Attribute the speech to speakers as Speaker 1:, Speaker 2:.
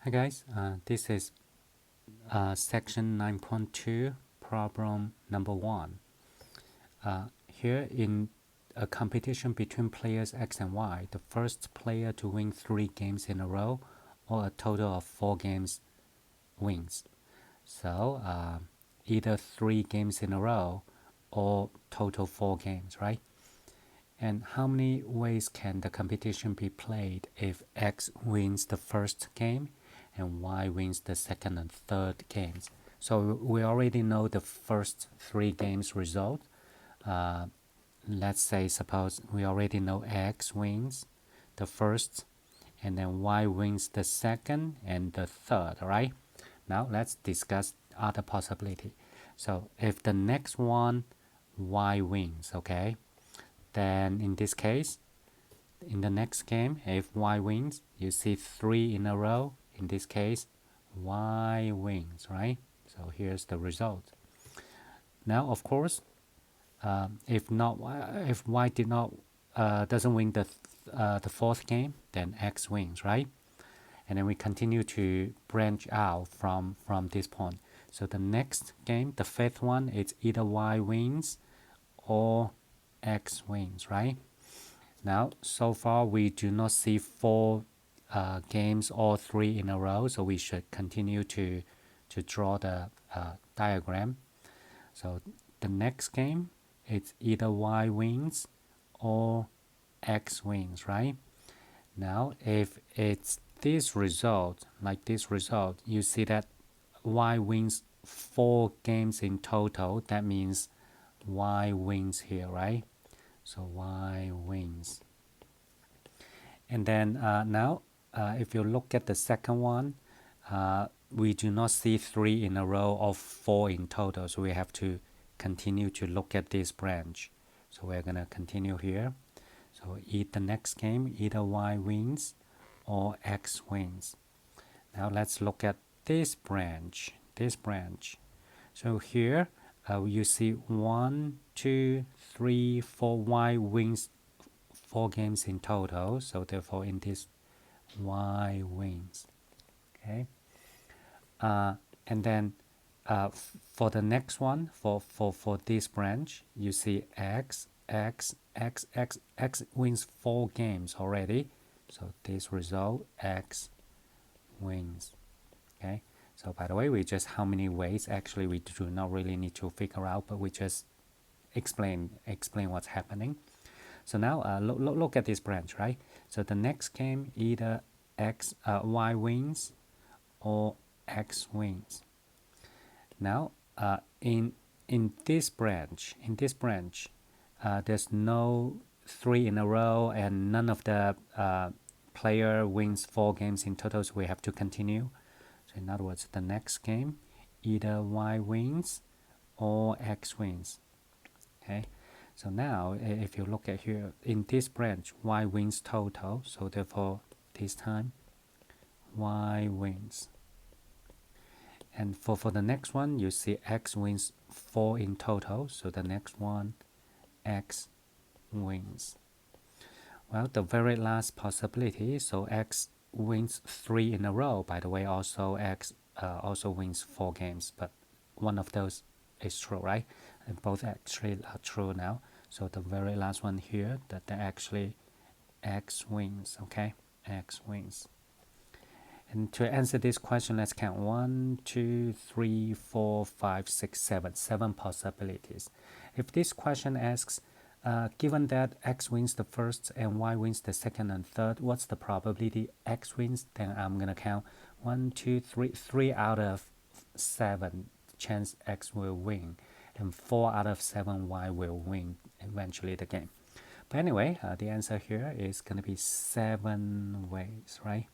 Speaker 1: Hi guys, this is section 9.2 problem number 1. Here in a competition between players X and Y, the first player to win 3 games in a row or a total of 4 games wins. So either 3 games in a row or total 4 games, right? And how many ways can the competition be played if X wins the first game and Y wins the second and third games? So we already know the first 3 games result. Let's say, suppose we already know X wins the first and then Y wins the second and the third, right? Now let's discuss other possibility. So if the next one Y wins, okay? Then in this case, in the next game, if Y wins, you see 3 in a row. In this case, Y wins, right? So here's the result. Now, of course, if Y did not doesn't win the fourth game, then X wins, right? And then we continue to branch out from this point. So the next game, the fifth one, it's either Y wins or X wins, right? Now, so far we do not see 4 games all 3 in a row, so we should continue to draw the diagram. So the next game, it's either Y wins or X wins, right? Now, if it's this result, like this result, you see that Y wins 4 games in total. That means Y wins here, right? So Y wins. And then now, if you look at the second one, we do not see 3 in a row or 4 in total. So we have to continue to look at this branch. So we're going to continue here. So the next game, either Y wins or X wins. Now let's look at this branch. So here you see 1, 2, 3, 4. Y wins 4 games in total. So therefore, in this, Y wins. Okay. And then for the next one, for this branch, you see X wins 4 games already. So this result, X wins. Okay. So by the way, we just how many ways, actually we do not really need to figure out, but we just explain what's happening. So now look at this branch, right? So the next game, either Y wins or X wins. Now in this branch, there's no 3 in a row, and none of the player wins 4 games in total, so we have to continue. So in other words, the next game, either Y wins or X wins. Okay. So now, if you look at here, in this branch, Y wins total. So therefore, this time, Y wins. And for the next one, you see X wins 4 in total. So the next one, X wins. Well, the very last possibility, so X wins 3 in a row. By the way, also X also wins 4 games, but one of those is true, right? And both actually are true now. So the very last one here, that actually X wins, okay? X wins. And to answer this question, let's count 1, 2, 3, 4, 5, 6, 7. 7 possibilities. If this question asks, given that X wins the first and Y wins the second and third, what's the probability X wins? Then I'm going to count 1, 2, 3, 3 out of 7 chance X will win, and 4 out of 7 Y will win eventually the game. But anyway, the answer here is going to be 7 ways, right?